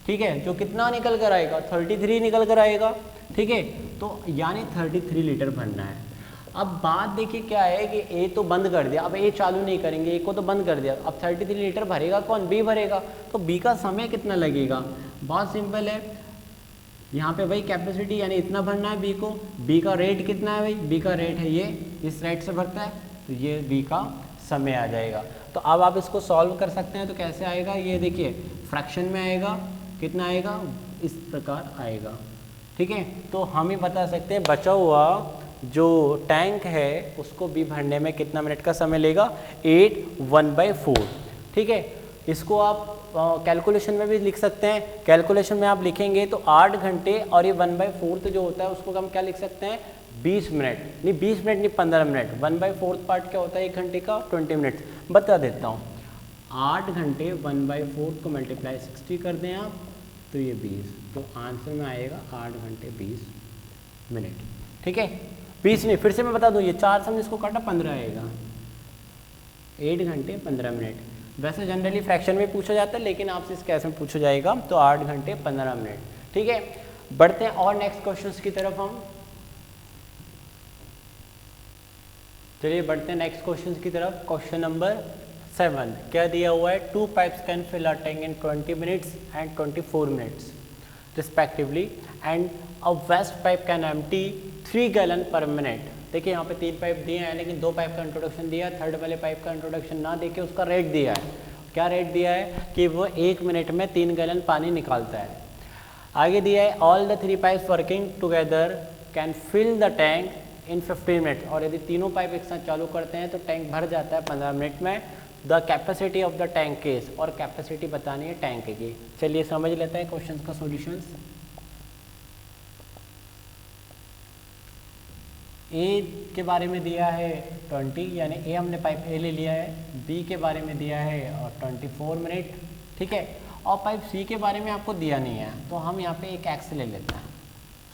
ठीक है, जो कितना निकल कर आएगा, 33 निकल कर आएगा, ठीक है। तो यानी 33 लीटर भरना है। अब बात देखिए क्या है कि ए तो बंद कर दिया, अब ए चालू नहीं करेंगे, ए को तो बंद कर दिया, अब 33 लीटर भरेगा कौन, बी भरेगा। तो बी का समय कितना लगेगा, बहुत सिंपल है, यहाँ पे वही कैपेसिटी यानी इतना भरना है बी को। बी का रेट कितना है भाई, बी का रेट है ये, इस रेट से भरता है, तो ये बी का समय आ जाएगा। तो अब आप इसको सॉल्व कर सकते हैं, तो कैसे आएगा, ये देखिए फ्रैक्शन में आएगा, कितना आएगा, इस प्रकार आएगा, ठीक है। तो हम ही बता सकते हैं बचा हुआ जो टैंक है उसको भी भरने में कितना मिनट का समय लेगा, 8 1/4, ठीक है। इसको आप कैलकुलेशन में भी लिख सकते हैं। कैलकुलेशन में आप लिखेंगे तो 8 घंटे और ये 1/4 जो होता है उसको हम क्या लिख सकते हैं, 20 मिनट, नहीं 20 मिनट नहीं 15 मिनट। 1/4 पार्ट क्या होता है 1 घंटे का, 20 मिनट बता देता हूँ। 8 घंटे 1/4 को मल्टीप्लाई 60 कर दें आप, तो ये 20, तो आंसर में आएगा 8 घंटे 20 मिनट, ठीक है। 20 नहीं, फिर से मैं बता दूँ, ये 4 से इसको काटा 15 आएगा, 8 घंटे 15 मिनट। वैसे जनरली फ्रैक्शन में पूछा जाता है, लेकिन आपसे इस केस में पूछा जाएगा, तो 8 घंटे 15 मिनट, ठीक है। बढ़ते हैं और नेक्स्ट क्वेश्चंस की तरफ हम, चलिए बढ़ते हैं नेक्स्ट क्वेश्चंस की तरफ। क्वेश्चन नंबर 7 क्या दिया हुआ है, 2 pipes can fill a tank in 20 minutes and 24 minutes respectively and a west pipe can empty 3 gallon per minute। देखिए यहाँ पे 3 पाइप दिए हैं, लेकिन 2 पाइप का इंट्रोडक्शन दिया है, थर्ड वाले पाइप का इंट्रोडक्शन ना देके उसका रेट दिया है। क्या रेट दिया है कि वो 1 मिनट में 3 गैलन पानी निकालता है। आगे दिया है all the 3 pipes working together can fill the tank in 15 minute, और यदि तीनों पाइप एक साथ चालू करते हैं तो टैंक भर जाता है 15 मिनट में। The capacity of the tank case, और कैपेसिटी बतानी है टैंक की। चलिए समझ लेते हैं क्वेश्चन का सॉल्यूशंस। ए के बारे में दिया है 20, यानी ए हमने पाइप ए ले लिया है, बी के बारे में दिया है 24 मिनट, ठीक है, और पाइप सी के बारे में आपको दिया नहीं है, तो हम यहाँ पे एक एक्स ले लेते हैं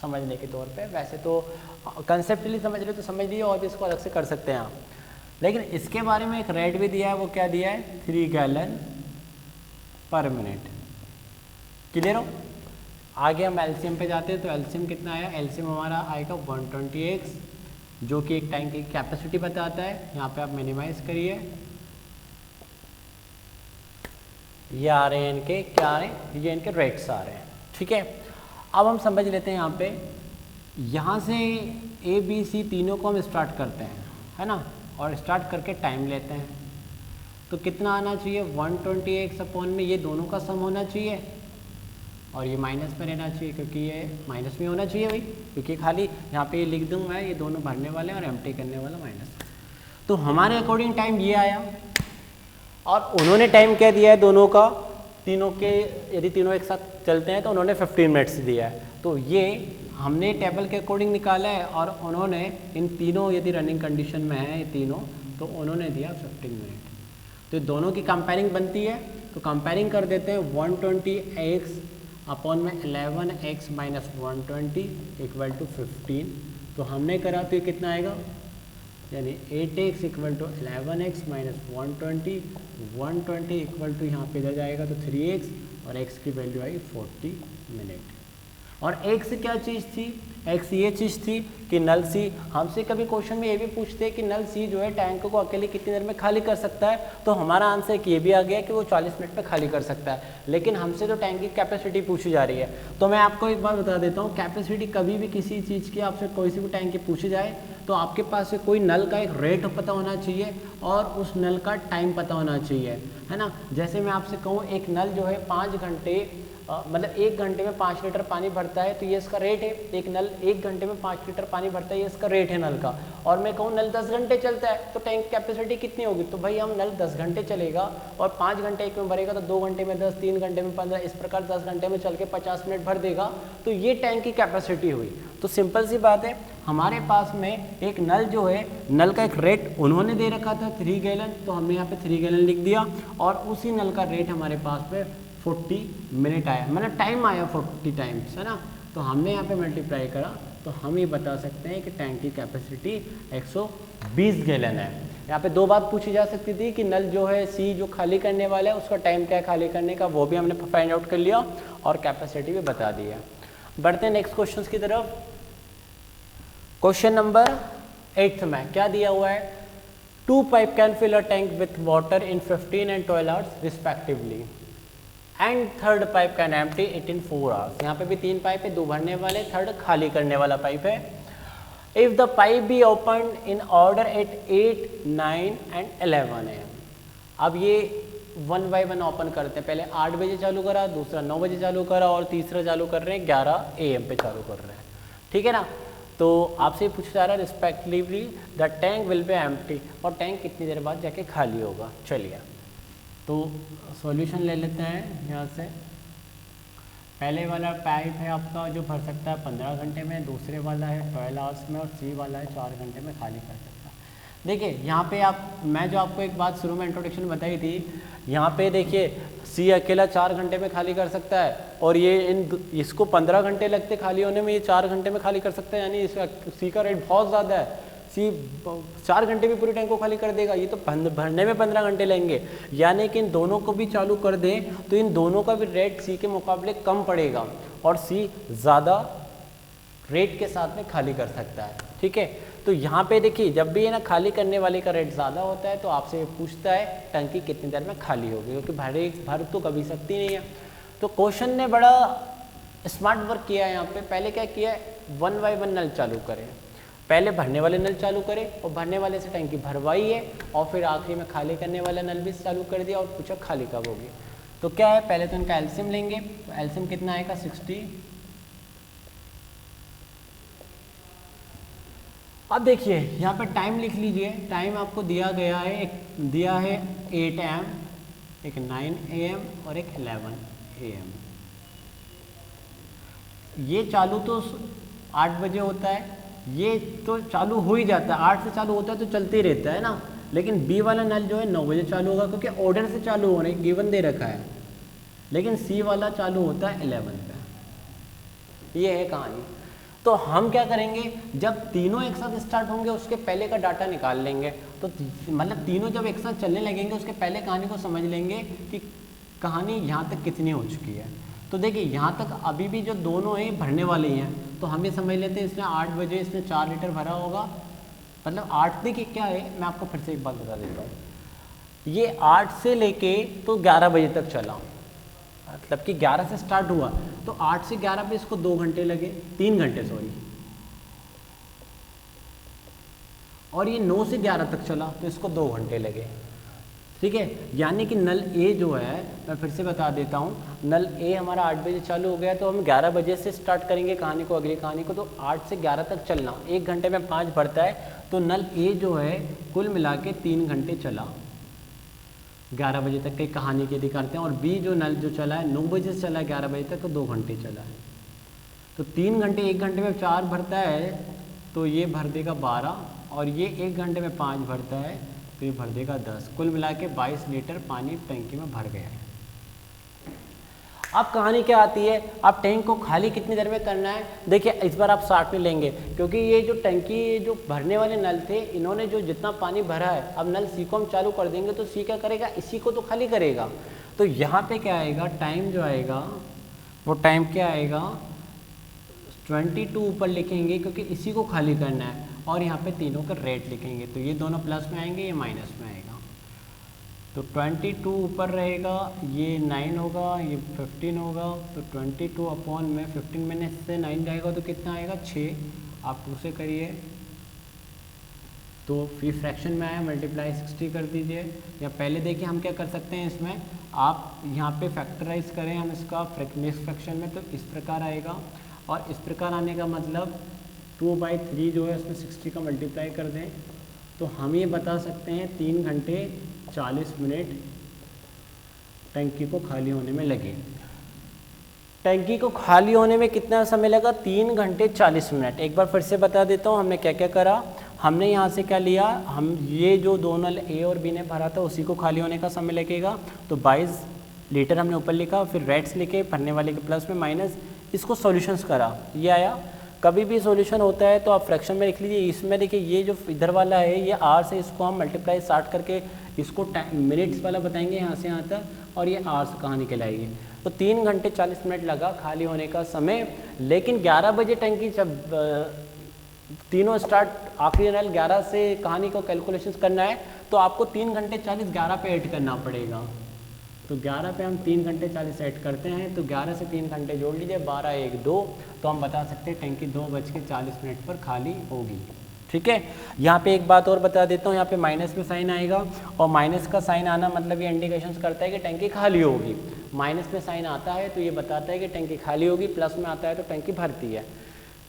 समझने के तौर पे। वैसे तो कंसेप्टली समझ रहे तो समझ लिए, और भी इसको अलग से कर सकते हैं आप, लेकिन इसके बारे में एक रेट भी दिया है, वो क्या दिया है 3 गैलन पर मिनट। क्लियर हो? आगे हम एलसीएम पे जाते हैं, तो एलसीएम कितना आया, एलसीएम हमारा आएगा 120x, जो कि एक टैंक की कैपेसिटी बताता है। यहाँ पे आप मिनिमाइज करिए, ये आ रहे हैं इनके क्या आ रहे हैं, ये इनके रेट्स आ रहे हैं, ठीक है। अब हम समझ लेते हैं यहाँ पे, यहाँ से ए बी सी तीनों को हम स्टार्ट करते हैं, है ना, और स्टार्ट करके टाइम लेते हैं, तो कितना आना चाहिए 120x अपॉन में ये दोनों का सम होना चाहिए, और ये माइनस में रहना चाहिए, क्योंकि ये माइनस में होना चाहिए भाई, क्योंकि खाली यहाँ पे ये लिख दूँ मैं, ये दोनों भरने वाले और एम्प्टी करने वाला माइनस। तो हमारे अकॉर्डिंग टाइम ये आया, और उन्होंने टाइम क्या दिया है दोनों का, तीनों के, यदि तीनों एक साथ चलते हैं तो उन्होंने 15 मिनट्स दिया है, तो ये हमने टेबल के अकॉर्डिंग निकाला है, और उन्होंने इन तीनों यदि रनिंग कंडीशन में है ये तीनों, तो उन्होंने दिया 15 मिनट। तो दोनों की कंपेयरिंग बनती है, तो कंपेयरिंग कर देते हैं 120x अपॉन में 11x माइनस 120 इक्वल टू 15, तो हमने करा तो ये कितना आएगा, यानी 8x equal to 11x minus 120 equal to यहाँ पे इधर जाएगा तो 3x, और x की वैल्यू आई 40 मिनट। और x क्या चीज़ थी, x ये चीज़ थी कि नल सी, हमसे कभी क्वेश्चन में ये भी पूछते हैं कि नल सी जो है टैंक को अकेले कितनी देर में खाली कर सकता है, तो हमारा आंसर ये भी आ गया कि वो 40 मिनट में खाली कर सकता है, लेकिन हमसे तो टैंक की कैपेसिटी पूछी जा रही है। तो मैं आपको एक बार बता देता हूँ, कैपेसिटी कभी भी किसी चीज़ की आपसे कोई सी भी टैंक की पूछी जाए, तो आपके पास से कोई नल का एक रेट पता होना चाहिए और उस नल का टाइम पता होना चाहिए, है ना। जैसे मैं आपसे कहूँ एक नल जो है 5 घंटे मतलब 1 घंटे में 5 लीटर पानी भरता है, तो ये इसका रेट है, एक नल 1 घंटे में 5 लीटर पानी भरता है, ये इसका रेट है नल का। और मैं कहूँ नल 10 घंटे चलता है, तो टैंक कैपेसिटी कितनी होगी, तो भाई हम नल 10 घंटे चलेगा और 5 घंटे एक में भरेगा, तो 2 घंटे में 10, 3 घंटे में 15, इस प्रकार 10 घंटे में चल के 50 मिनट भर देगा, तो ये टैंक की कैपेसिटी हुई। तो सिंपल सी बात है, हमारे पास में एक नल जो है, नल का एक रेट उन्होंने दे रखा था 3 गैलन, तो हमने यहाँ पे 3 गैलन लिख दिया, और उसी नल का रेट हमारे पास में 40 मिनट आया, मतलब टाइम आया 40 टाइम्स, है ना। तो हमने यहाँ पे मल्टीप्लाई करा, तो हम ये बता सकते हैं कि टैंक की कैपेसिटी 120 गैलन है। यहाँ पे 2 बात पूछी जा सकती थी कि नल जो है सी जो खाली करने वाला है उसका टाइम क्या है खाली करने का, वो भी हमने फाइंड आउट कर लिया और कैपेसिटी भी बता दी है। बढ़ते हैं नेक्स्ट क्वेश्चन की तरफ। क्वेश्चन नंबर 8 में क्या दिया हुआ है, 2 pipe can fill a tank with water in 15 and 12 hours respectively, and third pipe can empty it in 4 hours. यहाँ पे भी 3 पाइप है, 2 भरने वाले, थर्ड खाली करने वाला पाइप है। If the pipe be open in order at 8, 9 and 11 AM। अब ये 1 by 1 ओपन करते हैं, पहले 8 बजे चालू करा, दूसरा 9 बजे चालू करा, और तीसरा चालू कर रहे हैं 11 AM पे चालू कर रहे हैं, ठीक है ना। तो आपसे पूछा जा रहा है respectively the tank will B empty, और टैंक कितनी देर बाद जाके खाली होगा। चलिए तो सॉल्यूशन ले लेते हैं यहाँ से। पहले वाला पाइप है आपका जो भर सकता है 15 घंटे में, दूसरे वाला है 12 आवर्स में, और सी वाला है 4 घंटे में खाली कर सकता है। देखिए यहाँ पे मैं जो आपको एक बात शुरू में इंट्रोडक्शन बताई थी, यहाँ पे देखिए सी अकेला 4 घंटे में खाली कर सकता है, और ये इसको 15 घंटे लगते खाली होने में, ये 4 घंटे में खाली कर सकता है, यानी इसका सी का रेट बहुत ज़्यादा है। सी 4 घंटे में पूरी टैंक को खाली कर देगा, ये तो भरने में 15 घंटे लेंगे, यानी कि इन दोनों को भी चालू कर दें तो इन दोनों का भी रेट सी के मुकाबले कम पड़ेगा, और सी ज़्यादा रेट के साथ में खाली कर सकता है, ठीक है। तो यहाँ पे देखिए जब भी ये ना खाली करने वाले का रेट ज़्यादा होता है, तो आपसे ये पूछता है टंकी कितनी देर में खाली होगी, क्योंकि भर तो कभी सकती नहीं है। तो क्वेश्चन ने बड़ा स्मार्ट वर्क किया है यहाँ पे। पहले क्या किया, 1 by 1 नल चालू करें, पहले भरने वाले नल चालू करें और भरने वाले से टंकी भरवाई है, और फिर आखिरी में खाली करने वाला नल भी चालू कर दिया और पूछा खाली कब होगी। तो क्या है, पहले तो इनका एलसीएम लेंगे, तो एलसीएम कितना आएगा 60। अब देखिए यहाँ पे टाइम लिख लीजिए, टाइम आपको दिया गया है, एक दिया है 8 AM, एक 9 AM और एक 11 AM। ये चालू तो 8 बजे होता है, ये तो चालू हो ही जाता है, 8 से चालू होता है तो चलते ही रहता है ना। लेकिन बी वाला नल जो है 9 बजे चालू होगा, क्योंकि ऑर्डर से चालू होने गिवन दे रखा है। लेकिन सी वाला चालू होता है 11 पे। ये है कहानी। तो हम क्या करेंगे, जब तीनों एक साथ स्टार्ट होंगे उसके पहले का डाटा निकाल लेंगे। तो मतलब तीनों जब एक साथ चलने लगेंगे उसके पहले कहानी को समझ लेंगे कि कहानी यहाँ तक कितनी हो चुकी है। तो देखिए यहाँ तक अभी भी जो दोनों हैं भरने वाले ही हैं। तो हम ये समझ लेते हैं इसने 8 बजे इसने 4 लीटर भरा होगा, मतलब 8 देखिए क्या है, मैं आपको फिर से एक बात बता देता हूँ। ये 8 से लेके तो 11 बजे तक चला, मतलब कि 11 से स्टार्ट हुआ तो 8 से 11 पे इसको 2 घंटे लगे, 3 घंटे सॉरी। और ये 9 से 11 तक चला तो इसको 2 घंटे लगे, ठीक है। यानी कि नल ए जो है, मैं फिर से बता देता हूँ, नल ए हमारा 8 बजे चालू हो गया तो हम 11 बजे से स्टार्ट करेंगे कहानी को, अगली कहानी को। तो 8 से 11 तक चलना, 1 घंटे में 5 भरता है। तो नल ए जो है कुल मिला के 3 घंटे चला, 11 बजे तक की कहानी के दिखाते हैं। और बी जो नल जो चला है 9 बजे से चला है 11 बजे तक, तो 2 घंटे चला है। तो 3 घंटे 1 घंटे में 4 भरता है तो ये भर देगा 12, और ये 1 घंटे में 5 भरता है तो ये भर देगा 10। कुल मिला के 22 लीटर पानी टैंकी में भर गया है। अब कहानी क्या आती है, आप टैंक को खाली कितनी देर में करना है। देखिए इस बार आप 60 में लेंगे, क्योंकि ये जो टैंकी जो भरने वाले नल थे इन्होंने जो जितना पानी भरा है, अब नल सी को हम चालू कर देंगे तो सी क्या करेगा, इसी को तो खाली करेगा। तो यहाँ पे क्या आएगा, टाइम जो आएगा वो टाइम क्या आएगा 22 ऊपर लिखेंगे, क्योंकि इसी को खाली करना है। और यहाँ पे तीनों का रेट लिखेंगे, तो ये दोनों प्लस में आएंगे, ये माइनस में आएगा। तो 22 ऊपर रहेगा, ये 9 होगा, ये 15 होगा। तो 22 अपॉन में 15 में से 9 जाएगा तो कितना आएगा 6। आप 2 से करिए तो फिर फ्रैक्शन में आया, मल्टीप्लाई 60 कर दीजिए। या पहले देखिए हम क्या कर सकते हैं इसमें, आप यहाँ पे फैक्टराइज करें हम इसका मिक्स फ्रैक्शन में, तो इस प्रकार आएगा। और इस प्रकार आने का मतलब 2/3 जो है उसमें 60 का मल्टीप्लाई कर दें तो हम ये बता सकते हैं 3 घंटे 40 मिनट टंकी को खाली होने में लगे। टंकी को खाली होने में कितना समय लगा, 3 घंटे 40 मिनट। एक बार फिर से बता देता हूँ हमने क्या क्या करा। हमने यहाँ से क्या लिया, हम ये जो दो नल ए और बी ने भरा था उसी को खाली होने का समय लगेगा। तो 22 लीटर हमने ऊपर लिखा, फिर रेट्स लिखे, भरने वाले के प्लस में माइनस, इसको सॉल्यूशंस करा, ये आया। कभी भी सॉल्यूशन होता है तो आप फ्रैक्शन में लिख लीजिए। इसमें देखिए ये जो इधर वाला है ये आर से, इसको हम मल्टीप्लाई 60 करके इसको मिनट्स वाला बताएंगे यहाँ से यहाँ तक, और ये आर से कहाँ निकलाएगी। तो 3 घंटे 40 मिनट लगा खाली होने का समय। लेकिन 11 बजे टंकी जब तीनों स्टार्ट, आखिरी नल 11 से कहानी को कैलकुलेशन करना है तो आपको 3 घंटे 40 11 पे ऐड करना पड़ेगा। तो 11 पे हम 3 घंटे 40 ऐड करते हैं, तो 11 से 3 घंटे जोड़ लीजिए, 12 1 2, तो हम बता सकते हैं टंकी 2:40 पर खाली होगी। ठीक है। यहाँ पे एक बात और बता देता हूँ, यहाँ पे माइनस में साइन आएगा, और माइनस का साइन आना मतलब ये इंडिकेशन करता है कि टंकी खाली होगी। माइनस में साइन आता है तो ये बताता है कि टंकी खाली होगी, प्लस में आता है तो टंकी भरती है।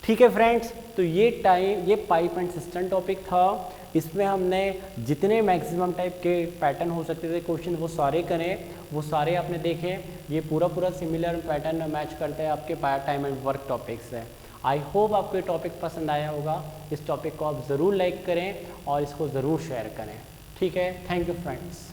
ठीक है फ्रेंड्स, तो ये पाइप एंड सिस्टम टॉपिक था। इसमें हमने जितने मैक्सिमम टाइप के पैटर्न हो सकते थे क्वेश्चन वो सारे करें, वो सारे आपने देखे। ये पूरा सिमिलर पैटर्न मैच करता है आपके part time and work topic से। आई होप आपको ये टॉपिक पसंद आया होगा। इस टॉपिक को आप ज़रूर लाइक करें और इसको ज़रूर शेयर करें। ठीक है, थैंक यू फ्रेंड्स।